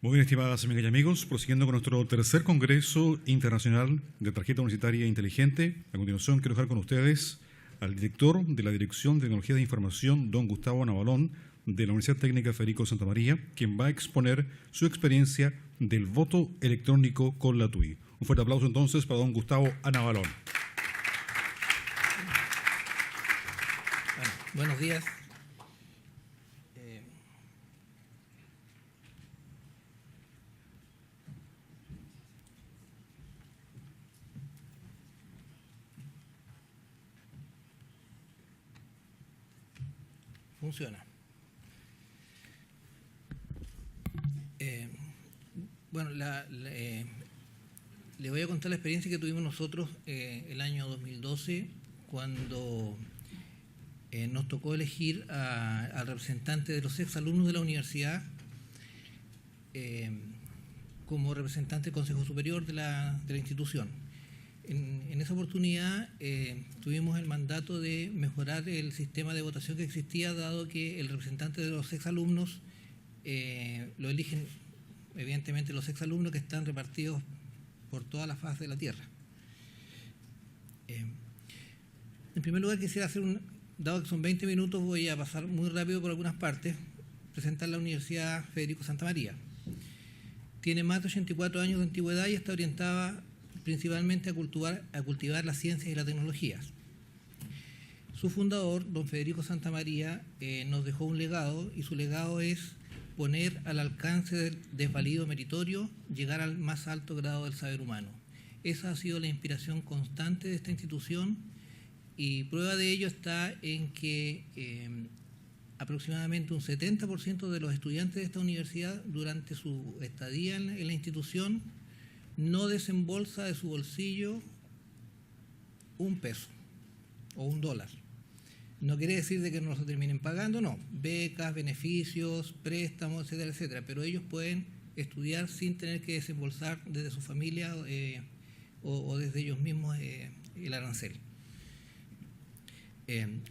Muy bien, estimadas amigas y amigos, prosiguiendo con nuestro tercer Congreso Internacional de Tarjeta Universitaria Inteligente, a continuación quiero dejar con ustedes al director de la Dirección de Tecnologías de Información, don Gustavo Navalón, de la Universidad Técnica Federico Santa María, quien va a exponer su experiencia del voto electrónico con la TUI. Un fuerte aplauso entonces para don Gustavo Navalón. Buenos días. Funciona. Bueno, le voy a contar la experiencia que tuvimos nosotros el año 2012, cuando nos tocó elegir al representante de los exalumnos de la universidad como representante del Consejo Superior de la institución. En esa oportunidad tuvimos el mandato de mejorar el sistema de votación que existía, dado que el representante de los exalumnos lo eligen evidentemente los exalumnos que están repartidos por toda la faz de la Tierra. En primer lugar quisiera dado que son 20 minutos, voy a pasar muy rápido por algunas partes, presentar la Universidad Federico Santa María. Tiene más de 84 años de antigüedad y está orientada principalmente a cultivar las ciencias y las tecnologías. Su fundador, don Federico Santa María, nos dejó un legado, y su legado es poner al alcance del desvalido meritorio, llegar al más alto grado del saber humano. Esa ha sido la inspiración constante de esta institución, y prueba de ello está en que aproximadamente un 70% de los estudiantes de esta universidad, durante su estadía en la institución, no desembolsa de su bolsillo un peso o un dólar. No quiere decir de que no se terminen pagando, no. Becas, beneficios, préstamos, etcétera, etcétera. Pero ellos pueden estudiar sin tener que desembolsar desde su familia o desde ellos mismos el arancel.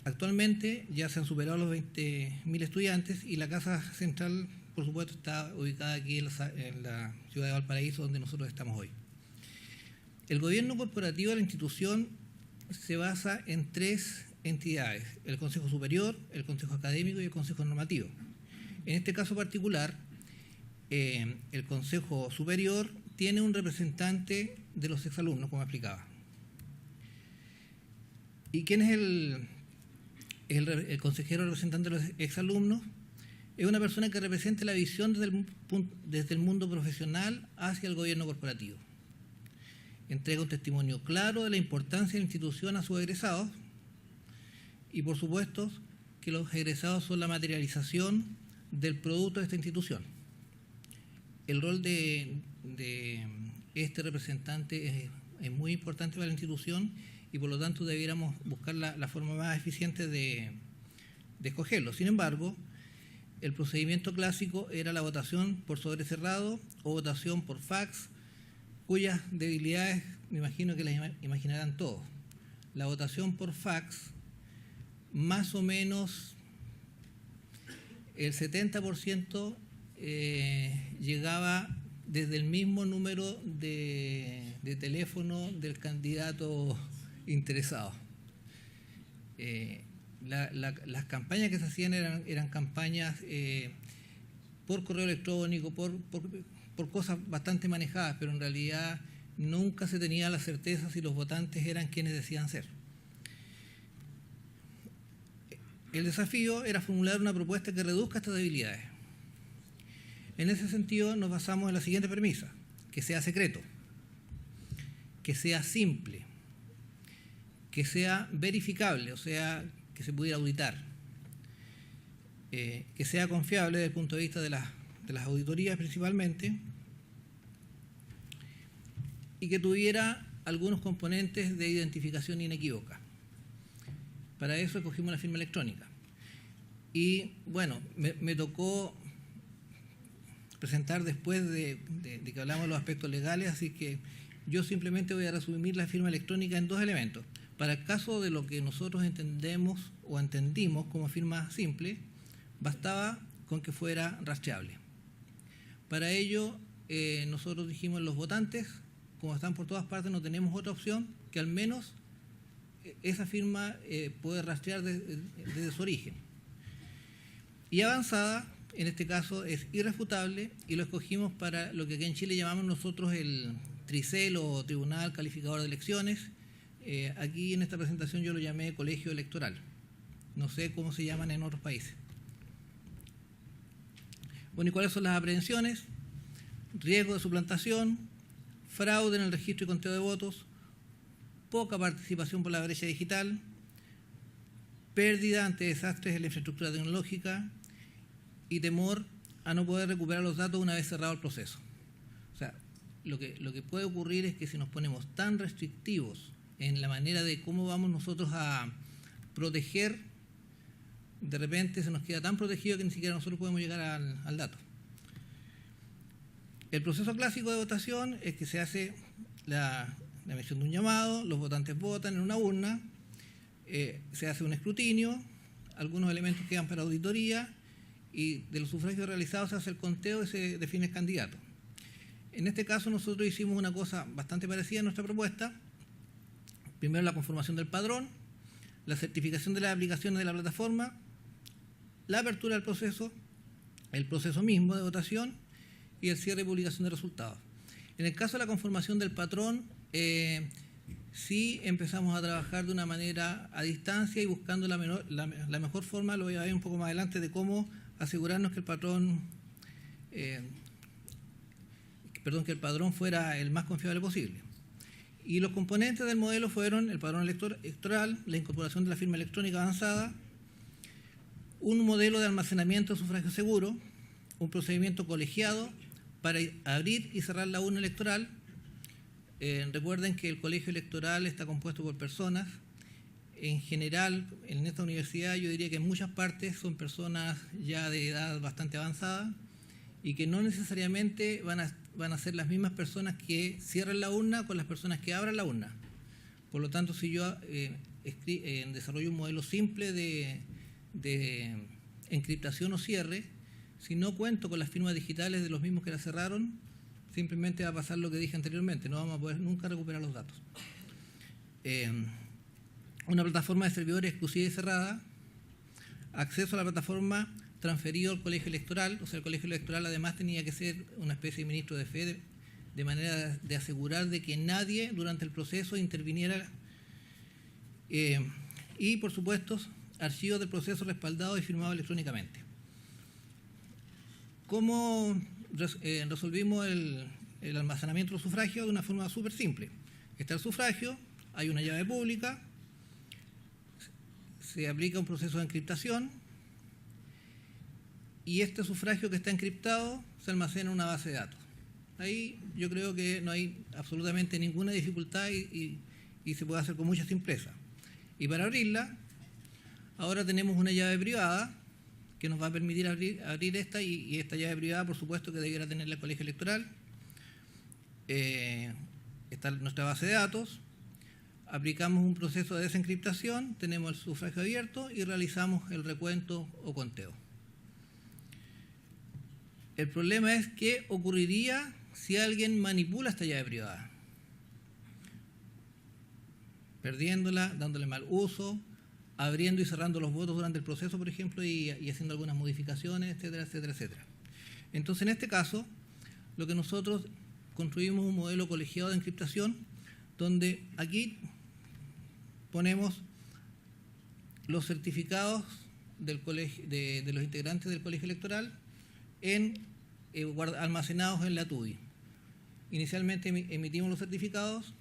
Actualmente ya se han superado los 20.000 estudiantes, y la casa central, por supuesto, está ubicada aquí en la ciudad de Valparaíso, donde nosotros estamos hoy. El gobierno corporativo de la institución se basa en 3 entidades: el Consejo Superior, el Consejo Académico y el Consejo Normativo. En este caso particular, el Consejo Superior tiene un representante de los exalumnos, como explicaba. ¿Y quién es el consejero representante de los exalumnos? Es una persona que representa la visión desde el mundo profesional hacia el gobierno corporativo. Entrega un testimonio claro de la importancia de la institución a sus egresados, y por supuesto que los egresados son la materialización del producto de esta institución. El rol de este representante es muy importante para la institución, y por lo tanto debiéramos buscar la forma más eficiente de escogerlo. Sin embargo, el procedimiento clásico era la votación por sobre cerrado o votación por fax, cuyas debilidades me imagino que las imaginarán todos. La votación por fax, más o menos el 70% llegaba desde el mismo número de teléfono del candidato interesado. Las campañas que se hacían eran campañas por correo electrónico, por cosas bastante manejadas, pero en realidad nunca se tenía la certeza si los votantes eran quienes decían ser. El desafío era formular una propuesta que reduzca estas debilidades. En ese sentido nos basamos en la siguiente premisa: que sea secreto, que sea simple, que sea verificable, o sea, que se pudiera auditar, que sea confiable desde el punto de vista de las auditorías principalmente, y que tuviera algunos componentes de identificación inequívoca. Para eso escogimos la firma electrónica. Y bueno, me tocó presentar después de que hablamos de los aspectos legales, así que yo simplemente voy a resumir la firma electrónica en 2 elementos. Para el caso de lo que nosotros entendemos o entendimos como firma simple, bastaba con que fuera rastreable. Para ello, nosotros dijimos los votantes, como están por todas partes, no tenemos otra opción que al menos esa firma puede rastrear desde su origen. Y avanzada, en este caso, es irrefutable y lo escogimos para lo que aquí en Chile llamamos nosotros el TRICEL o Tribunal Calificador de Elecciones. Aquí en esta presentación yo lo llamé colegio electoral. No sé cómo se llaman en otros países. Bueno, ¿y cuáles son las aprehensiones? Riesgo de suplantación, fraude en el registro y conteo de votos, poca participación por la brecha digital, pérdida ante desastres en la infraestructura tecnológica y temor a no poder recuperar los datos una vez cerrado el proceso. O sea, lo que puede ocurrir es que si nos ponemos tan restrictivos en la manera de cómo vamos nosotros a proteger, de repente se nos queda tan protegido que ni siquiera nosotros podemos llegar al dato. El proceso clásico de votación es que se hace la emisión de un llamado, los votantes votan en una urna, se hace un escrutinio, algunos elementos quedan para auditoría y de los sufragios realizados se hace el conteo y se define el candidato. En este caso nosotros hicimos una cosa bastante parecida a nuestra propuesta. Primero la conformación del padrón, la certificación de las aplicaciones de la plataforma, la apertura del proceso, el proceso mismo de votación y el cierre y publicación de resultados. En el caso de la conformación del patrón, sí empezamos a trabajar de una manera a distancia y buscando la mejor forma, lo voy a ver un poco más adelante, de cómo asegurarnos que el padrón fuera el más confiable posible. Y los componentes del modelo fueron el padrón electoral, la incorporación de la firma electrónica avanzada, un modelo de almacenamiento de sufragio seguro, un procedimiento colegiado para abrir y cerrar la urna electoral. Recuerden que el colegio electoral está compuesto por personas. En general, en esta universidad yo diría que en muchas partes son personas ya de edad bastante avanzada y que no necesariamente van a ser las mismas personas que cierran la urna con las personas que abran la urna. Por lo tanto, si yo desarrollo un modelo simple de encriptación o cierre, si no cuento con las firmas digitales de los mismos que la cerraron, simplemente va a pasar lo que dije anteriormente, no vamos a poder nunca recuperar los datos. Una plataforma de servidores exclusiva y cerrada, acceso a la plataforma transferido al colegio electoral, o sea, el colegio electoral además tenía que ser una especie de ministro de fe, de manera de asegurar de que nadie durante el proceso interviniera, y por supuesto archivos del proceso respaldados y firmados electrónicamente. ¿Cómo resolvimos el almacenamiento de los sufragios? De una forma súper simple. Está el sufragio, hay una llave pública, se aplica un proceso de encriptación y este sufragio que está encriptado se almacena en una base de datos. Ahí yo creo que no hay absolutamente ninguna dificultad y se puede hacer con mucha simpleza. Y para abrirla, ahora tenemos una llave privada que nos va a permitir abrir esta, y esta llave privada, por supuesto, que debiera tenerla el colegio electoral. Está nuestra base de datos, aplicamos un proceso de desencriptación, tenemos el sufragio abierto y realizamos el recuento o conteo. El problema es qué ocurriría si alguien manipula esta llave privada, perdiéndola, dándole mal uso, abriendo y cerrando los votos durante el proceso, por ejemplo, y haciendo algunas modificaciones, etcétera, etcétera, etcétera. Entonces, en este caso, lo que nosotros construimos un modelo colegiado de encriptación, donde aquí ponemos los certificados del colegio, de los integrantes del colegio electoral almacenados en la TUDI. Inicialmente emitimos los certificados.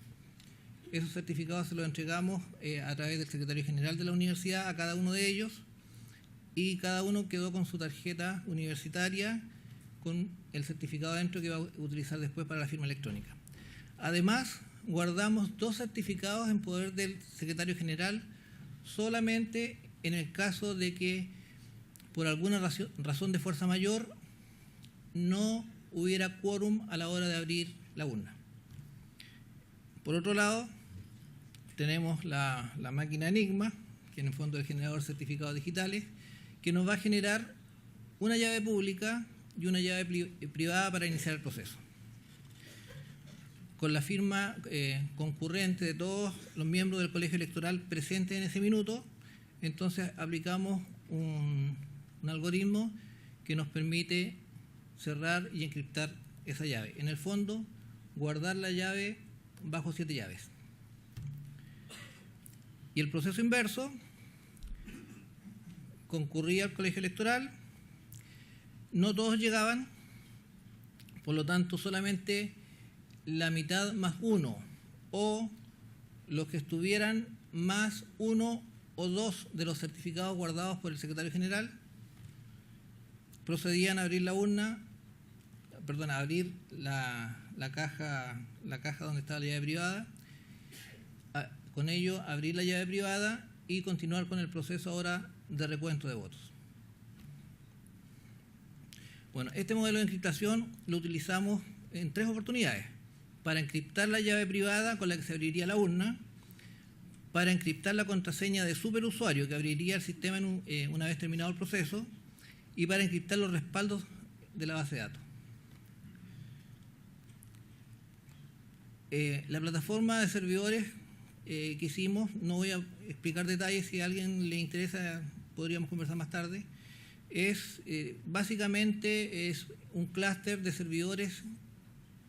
Esos certificados se los entregamos a través del secretario general de la universidad a cada uno de ellos, y cada uno quedó con su tarjeta universitaria con el certificado adentro que va a utilizar después para la firma electrónica. Además, guardamos 2 certificados en poder del secretario general solamente en el caso de que por alguna razón de fuerza mayor no hubiera quórum a la hora de abrir la urna. Por otro lado, tenemos la máquina Enigma, que en el fondo es el generador de certificados digitales, que nos va a generar una llave pública y una llave privada para iniciar el proceso. Con la firma concurrente de todos los miembros del colegio electoral presentes en ese minuto, entonces aplicamos un algoritmo que nos permite cerrar y encriptar esa llave. En el fondo, guardar la llave bajo 7 llaves. Y el proceso inverso: concurría al colegio electoral, no todos llegaban, por lo tanto solamente la mitad más 1 o los que estuvieran más 1 o 2 de los certificados guardados por el secretario general procedían a abrir la urna, a abrir la caja donde estaba la llave privada, con ello abrir la llave privada y continuar con el proceso ahora de recuento de votos. Bueno, este modelo de encriptación lo utilizamos en 3 oportunidades: para encriptar la llave privada con la que se abriría la urna, para encriptar la contraseña de superusuario que abriría el sistema una vez terminado el proceso, y para encriptar los respaldos de la base de datos. La plataforma de servidores que hicimos, no voy a explicar detalles, si a alguien le interesa podríamos conversar más tarde, básicamente es un clúster de servidores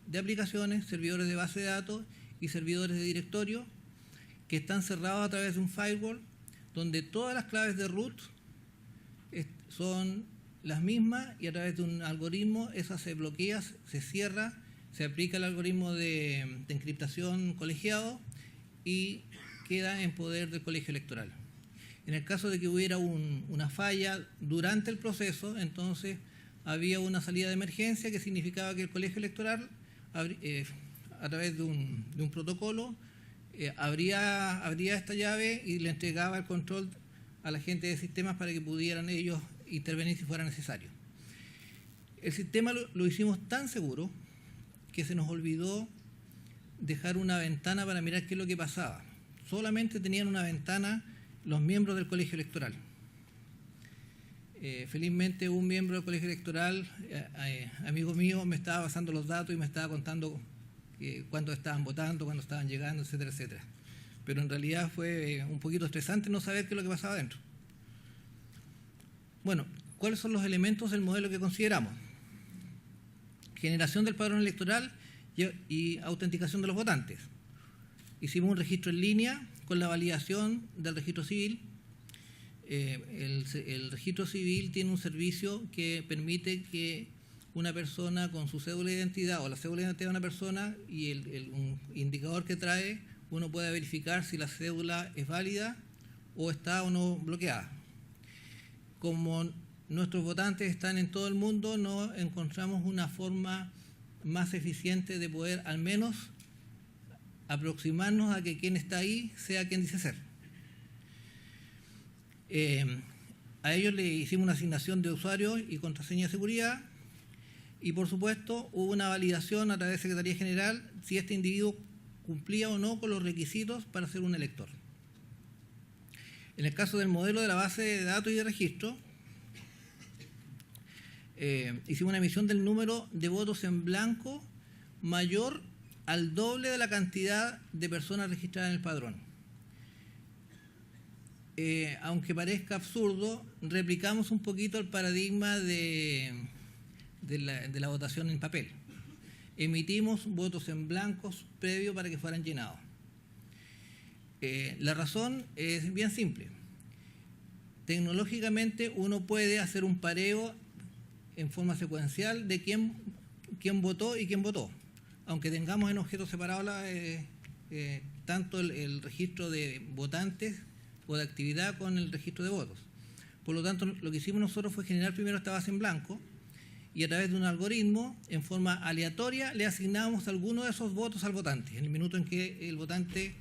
de aplicaciones, servidores de base de datos y servidores de directorio que están cerrados a través de un firewall donde todas las claves de root son las mismas, y a través de un algoritmo esa se bloquea, se cierra, se aplica el algoritmo de encriptación colegiado y queda en poder del colegio electoral. En el caso de que hubiera una falla durante el proceso, entonces había una salida de emergencia que significaba que el colegio electoral, a través de un protocolo, abría esta llave y le entregaba el control a la gente de sistemas para que pudieran ellos intervenir si fuera necesario. El sistema lo hicimos tan seguro que se nos olvidó dejar una ventana para mirar qué es lo que pasaba. Solamente tenían una ventana los miembros del colegio electoral. Felizmente un miembro del colegio electoral, amigo mío, me estaba pasando los datos y me estaba contando cuándo estaban votando, cuándo estaban llegando, etcétera, etcétera. Pero en realidad fue un poquito estresante no saber qué es lo que pasaba adentro. Bueno, ¿cuáles son los elementos del modelo que consideramos? Generación del padrón electoral y autenticación de los votantes. Hicimos un registro en línea con la validación del registro civil. El registro civil tiene un servicio que permite que una persona con su cédula de identidad o la cédula de identidad de una persona y un indicador que trae, uno puede verificar si la cédula es válida o está o no bloqueada. Como nuestros votantes están en todo el mundo, no encontramos una forma más eficiente de poder al menos aproximarnos a que quien está ahí sea quien dice ser. A ellos le hicimos una asignación de usuario y contraseña de seguridad, y por supuesto hubo una validación a través de Secretaría General si este individuo cumplía o no con los requisitos para ser un elector. En el caso del modelo de la base de datos y de registro, hicimos una emisión del número de votos en blanco mayor al doble de la cantidad de personas registradas en el padrón. Aunque parezca absurdo, replicamos un poquito el paradigma de la votación en papel. Emitimos votos en blancos previo para que fueran llenados. La razón es bien simple. Tecnológicamente uno puede hacer un pareo en forma secuencial de quién votó y quién votó, aunque tengamos en objetos separados tanto el registro de votantes o de actividad con el registro de votos. Por lo tanto, lo que hicimos nosotros fue generar primero esta base en blanco y a través de un algoritmo, en forma aleatoria, le asignábamos alguno de esos votos al votante, en el minuto en que el votante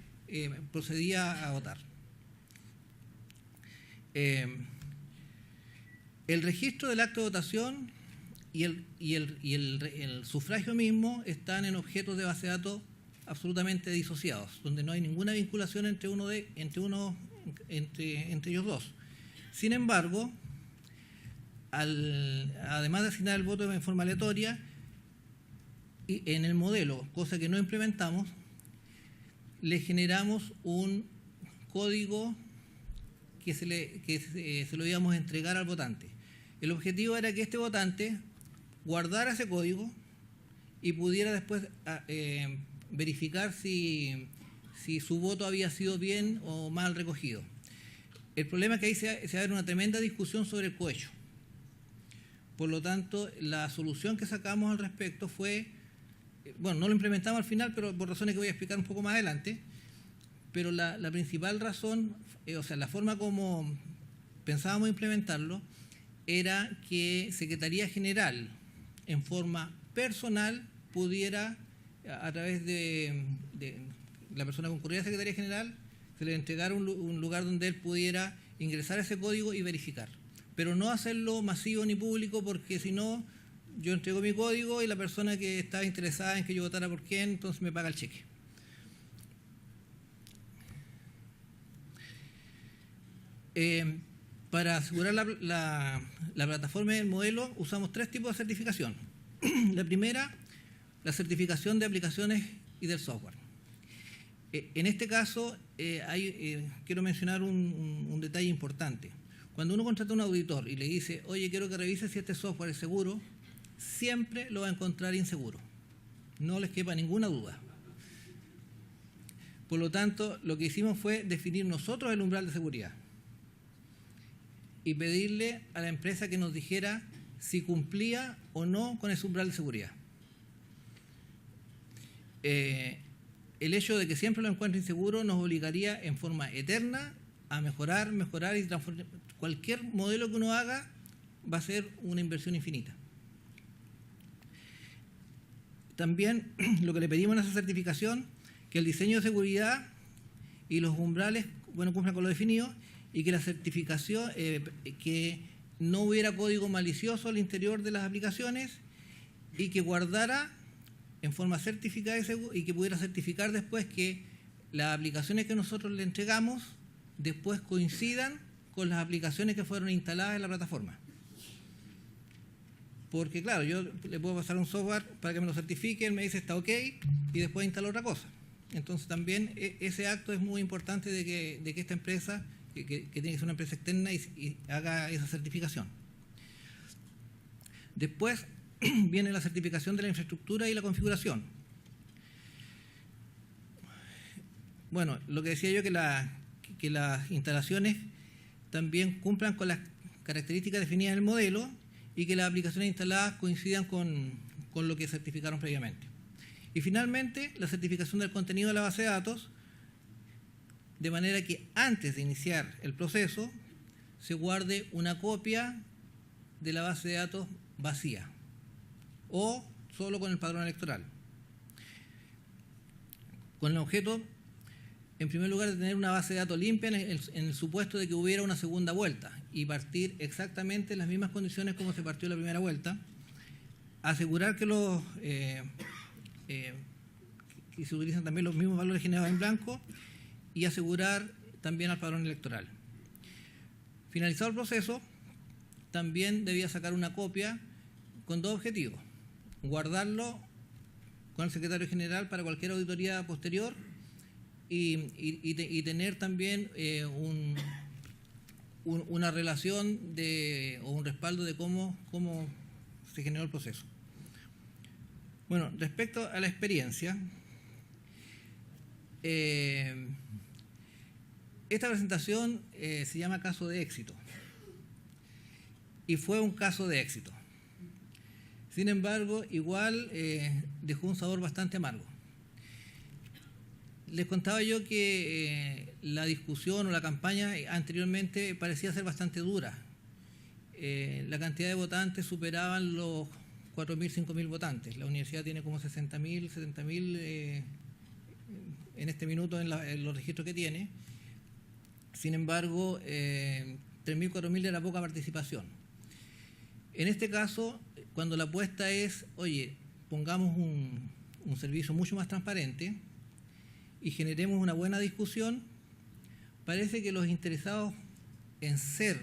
procedía a votar. El registro del acto de votación y el sufragio mismo están en objetos de base de datos absolutamente disociados, donde no hay ninguna vinculación entre ellos dos. Sin embargo, además de asignar el voto en forma aleatoria, y en el modelo, cosa que no implementamos, le generamos un código que se lo íbamos a entregar al votante. El objetivo era que este votante guardara ese código y pudiera después verificar si su voto había sido bien o mal recogido. El problema es que ahí se va a ver una tremenda discusión sobre el cohecho. Por lo tanto, la solución que sacamos al respecto fue, bueno, no lo implementamos al final, pero por razones que voy a explicar un poco más adelante, pero la principal razón, o sea, la forma como pensábamos implementarlo, era que Secretaría General, en forma personal, pudiera, a través de la persona que concurría a Secretaría General, se le entregara un lugar donde él pudiera ingresar ese código y verificar. Pero no hacerlo masivo ni público, porque si no, yo entrego mi código y la persona que estaba interesada en que yo votara por quién, entonces me paga el cheque. Para asegurar la plataforma del modelo usamos 3 tipos de certificación. La primera, la certificación de aplicaciones y del software. En este caso, quiero mencionar un detalle importante. Cuando uno contrata a un auditor y le dice, oye, quiero que revise si este software es seguro, siempre lo va a encontrar inseguro. No les quepa ninguna duda. Por lo tanto, lo que hicimos fue definir nosotros el umbral de seguridad y pedirle a la empresa que nos dijera si cumplía o no con ese umbral de seguridad. El hecho de que siempre lo encuentre inseguro nos obligaría en forma eterna a mejorar y transformar. Cualquier modelo que uno haga va a ser una inversión infinita. También lo que le pedimos en esa certificación, que el diseño de seguridad y los umbrales, bueno, cumplan con lo definido, y que la certificación, que no hubiera código malicioso al interior de las aplicaciones y que guardara en forma certificada y que pudiera certificar después que las aplicaciones que nosotros le entregamos después coincidan con las aplicaciones que fueron instaladas en la plataforma. Porque claro, yo le puedo pasar un software para que me lo certifique, él me dice está ok y después instala otra cosa. Entonces también ese acto es muy importante de que esta empresa, que tiene que ser una empresa externa y haga esa certificación. Después viene la certificación de la infraestructura y la configuración. Bueno, lo que decía yo, que las instalaciones también cumplan con las características definidas en el modelo y que las aplicaciones instaladas coincidan con lo que certificaron previamente. Y finalmente, la certificación del contenido de la base de datos, de manera que antes de iniciar el proceso se guarde una copia de la base de datos vacía o solo con el padrón electoral. Con el objeto, en primer lugar, de tener una base de datos limpia en el supuesto de que hubiera una segunda vuelta y partir exactamente en las mismas condiciones como se partió la primera vuelta, asegurar que que se utilizan también los mismos valores generados en blanco y asegurar también al padrón electoral. Finalizado el proceso, también debía sacar una copia con 2 objetivos: guardarlo con el secretario general para cualquier auditoría posterior y tener también una relación o un respaldo de cómo se generó el proceso. Bueno, respecto a la experiencia, esta presentación se llama caso de éxito y fue un caso de éxito. Sin embargo, igual dejó un sabor bastante amargo. Les contaba yo que la discusión o la campaña anteriormente parecía ser bastante dura. La cantidad de votantes superaban los 4.000, 5.000 votantes. La universidad tiene como 60.000, 70.000 en este minuto en los registros que tiene. Sin embargo, 3.000, 4.000 era poca participación. En este caso, cuando la apuesta es, oye, pongamos un servicio mucho más transparente y generemos una buena discusión, parece que los interesados en ser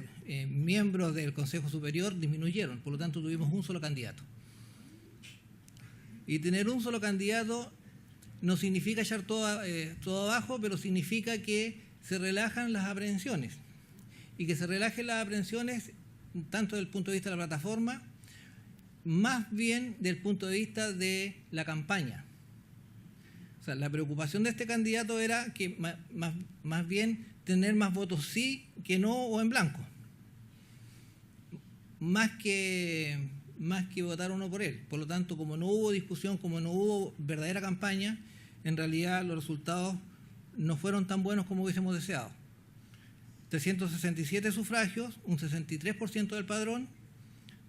miembros del Consejo Superior disminuyeron, por lo tanto tuvimos un solo candidato. Y tener un solo candidato no significa echar todo abajo, pero significa que se relajan las aprehensiones. Y que se relajen las aprehensiones tanto desde el punto de vista de la plataforma, más bien desde el punto de vista de la campaña. O sea, la preocupación de este candidato era que más bien tener más votos sí que no o en blanco. Más que votar uno por él. Por lo tanto, como no hubo discusión, como no hubo verdadera campaña, en realidad los resultados no fueron tan buenos como hubiésemos deseado. 367 sufragios, un 63% del padrón,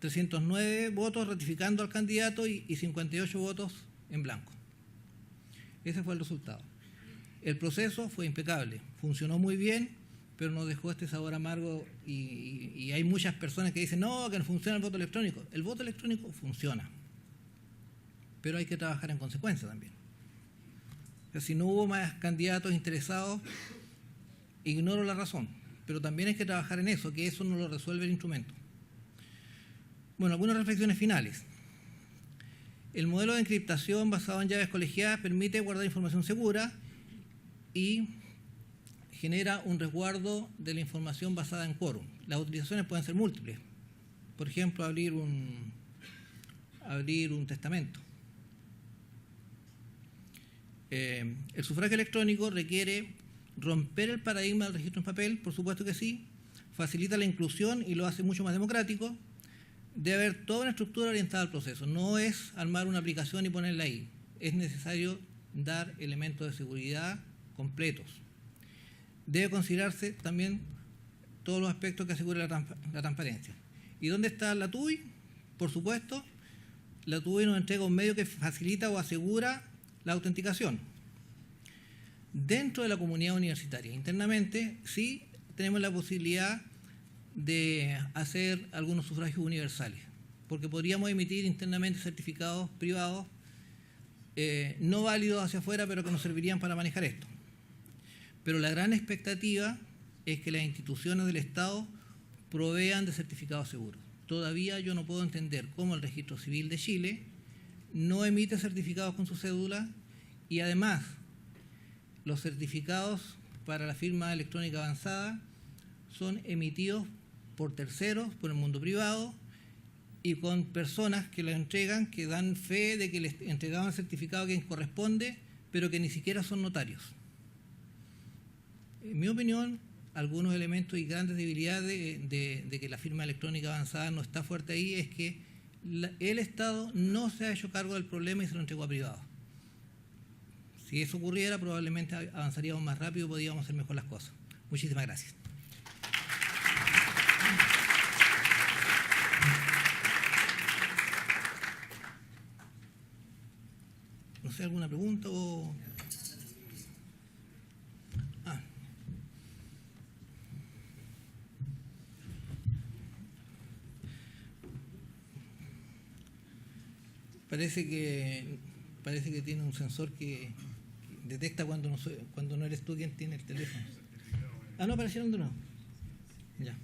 309 votos ratificando al candidato y 58 votos en blanco. Ese fue el resultado. El proceso fue impecable, funcionó muy bien, pero nos dejó este sabor amargo y hay muchas personas que dicen no, que no funciona el voto electrónico. El voto electrónico funciona, pero hay que trabajar en consecuencia también. O sea, si no hubo más candidatos interesados, ignoro la razón, pero también hay que trabajar en eso, que eso no lo resuelve el instrumento. Bueno, algunas reflexiones finales. El modelo de encriptación basado en llaves colegiadas permite guardar información segura y genera un resguardo de la información basada en quórum. Las utilizaciones pueden ser múltiples. Por ejemplo, abrir un testamento. El sufragio electrónico requiere romper el paradigma del registro en papel, por supuesto que sí, facilita la inclusión y lo hace mucho más democrático. Debe haber toda una estructura orientada al proceso, no es armar una aplicación y ponerla ahí, es necesario dar elementos de seguridad completos. Debe considerarse también todos los aspectos que aseguren la transparencia. ¿Y dónde está la TUI? Por supuesto, la TUI nos entrega un medio que facilita o asegura la autenticación. Dentro de la comunidad universitaria, internamente, sí tenemos la posibilidad de hacer algunos sufragios universales, porque podríamos emitir internamente certificados privados no válidos hacia afuera, pero que nos servirían para manejar esto. Pero la gran expectativa es que las instituciones del Estado provean de certificados seguros. Todavía yo no puedo entender cómo el Registro Civil de Chile no emite certificados con su cédula y además los certificados para la firma electrónica avanzada son emitidos por terceros, por el mundo privado y con personas que lo entregan, que dan fe de que les entregaban el certificado que corresponde, pero que ni siquiera son notarios. En mi opinión, algunos elementos y grandes debilidades de que la firma electrónica avanzada no está fuerte ahí es que el Estado no se ha hecho cargo del problema y se lo entregó a privados. Si eso ocurriera, probablemente avanzaríamos más rápido y podríamos hacer mejor las cosas. Muchísimas gracias. No sé, ¿alguna pregunta o...? Parece que tiene un sensor que detecta cuando no eres tú quien tiene el teléfono. No, aparecieron de nuevo. Ya.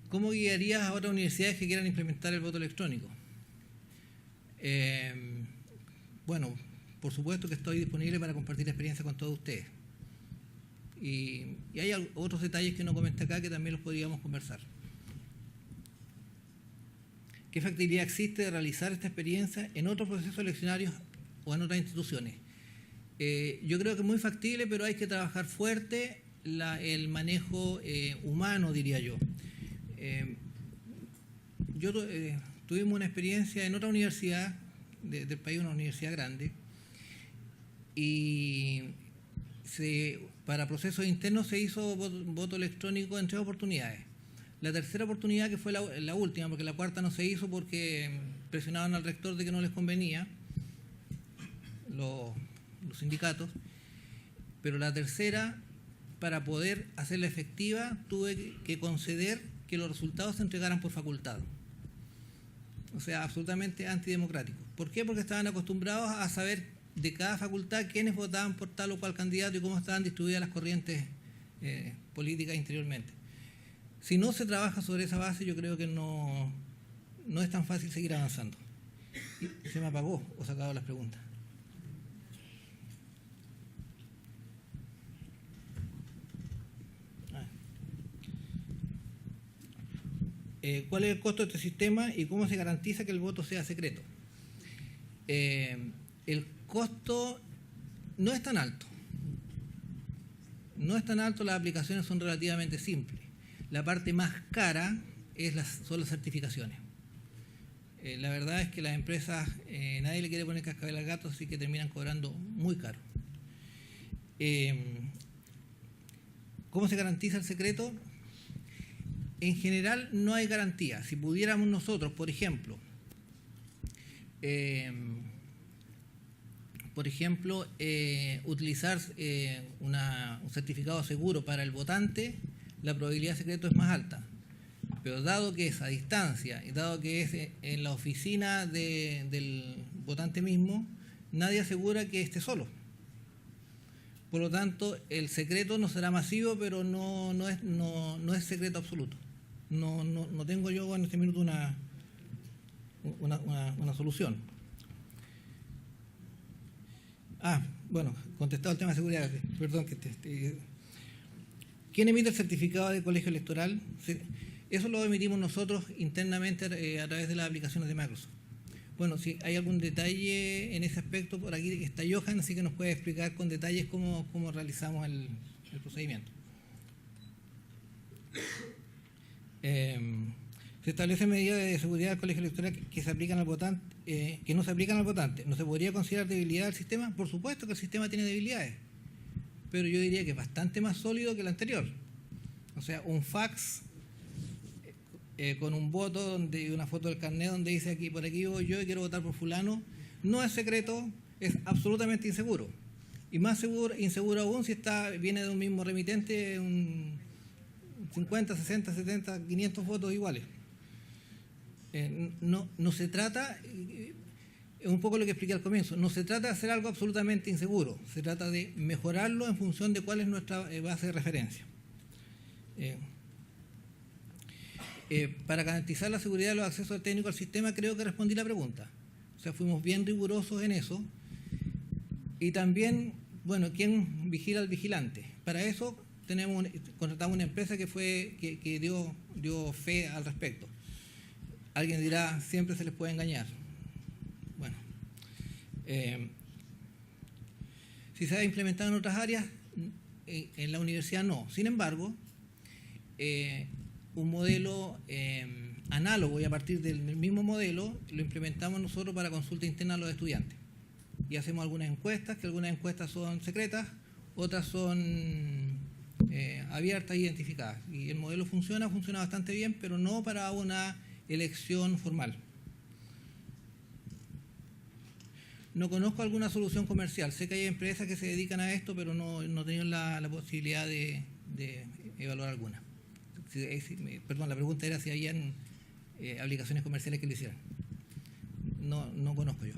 ¿Cómo guiarías a otras universidades que quieran implementar el voto electrónico? Bueno, por supuesto que estoy disponible para compartir experiencia con todos ustedes. Y hay otros detalles que no comenté acá que también los podríamos conversar. ¿Qué factibilidad existe de realizar esta experiencia en otros procesos eleccionarios o en otras instituciones? Yo creo que es muy factible, pero hay que trabajar fuerte el manejo humano, diría yo. Tuvimos una experiencia en otra universidad del país, una universidad grande, y para procesos internos se hizo voto electrónico en 3 oportunidades. La tercera oportunidad, que fue la última, porque la cuarta no se hizo porque presionaban al rector de que no les convenía, los sindicatos, pero la tercera, para poder hacerla efectiva, tuve que conceder que los resultados se entregaran por facultad. O sea, absolutamente antidemocrático. ¿Por qué? Porque estaban acostumbrados a saber de cada facultad quiénes votaban por tal o cual candidato y cómo estaban distribuidas las corrientes políticas interiormente. Si no se trabaja sobre esa base, yo creo que no es tan fácil seguir avanzando. Y se me apagó o se acabaron las preguntas. ¿Cuál es el costo de este sistema y cómo se garantiza que el voto sea secreto? El costo no es tan alto. No es tan alto, las aplicaciones son relativamente simples. La parte más cara son las certificaciones. La verdad es que las empresas, nadie le quiere poner cascabel al gato, así que terminan cobrando muy caro. ¿Cómo se garantiza el secreto? En general no hay garantía. Si pudiéramos nosotros, por ejemplo, utilizar un certificado seguro para el votante, la probabilidad de secreto es más alta. Pero dado que es a distancia y dado que es en la oficina del votante mismo, nadie asegura que esté solo. Por lo tanto, el secreto no será masivo, pero no es secreto absoluto. No tengo yo en este minuto una solución. Bueno, contestado el tema de seguridad, perdón. ¿Quién emite el certificado de colegio electoral? Eso lo emitimos nosotros internamente a través de las aplicaciones de Microsoft. Bueno, si hay algún detalle en ese aspecto, por aquí está Johan, así que nos puede explicar con detalles cómo realizamos el procedimiento. Se establecen medidas de seguridad del colegio electoral que se aplican al votante, que no se aplican al votante. ¿No se podría considerar debilidad del sistema? Por supuesto que el sistema tiene debilidades, pero yo diría que es bastante más sólido que el anterior. O sea, un fax con un voto y una foto del carnet donde dice aquí, por aquí voy yo y quiero votar por fulano, no es secreto, es absolutamente inseguro. Y más inseguro aún si viene de un mismo remitente, 50, 60, 70, 500 votos iguales. No se trata, es un poco lo que expliqué al comienzo, no se trata de hacer algo absolutamente inseguro, se trata de mejorarlo en función de cuál es nuestra base de referencia. Para garantizar la seguridad de los accesos técnicos al sistema, creo que respondí la pregunta. O sea, fuimos bien rigurosos en eso. Y también, bueno, ¿quién vigila al vigilante? Para eso contratamos una empresa que dio fe al respecto. Alguien dirá, siempre se les puede engañar. Bueno, si se ha implementado en otras áreas, en la universidad no. Sin embargo, un modelo análogo y a partir del mismo modelo lo implementamos nosotros para consulta interna a los estudiantes. Y hacemos algunas encuestas, que algunas encuestas son secretas, otras son abiertas e identificadas. Y el modelo funciona bastante bien, pero no para una elección formal. No conozco alguna solución comercial. Sé que hay empresas que se dedican a esto, pero no he tenido la posibilidad de evaluar alguna. Perdón, la pregunta era si habían aplicaciones comerciales que lo hicieran. No conozco yo.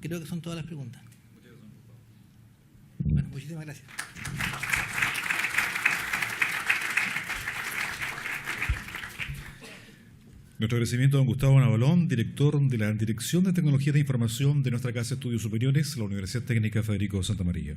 Creo que son todas las preguntas. Bueno, muchísimas gracias. Nuestro agradecimiento a don Gustavo Navalón, director de la Dirección de Tecnologías de Información de nuestra Casa de Estudios Superiores, la Universidad Técnica Federico Santa María.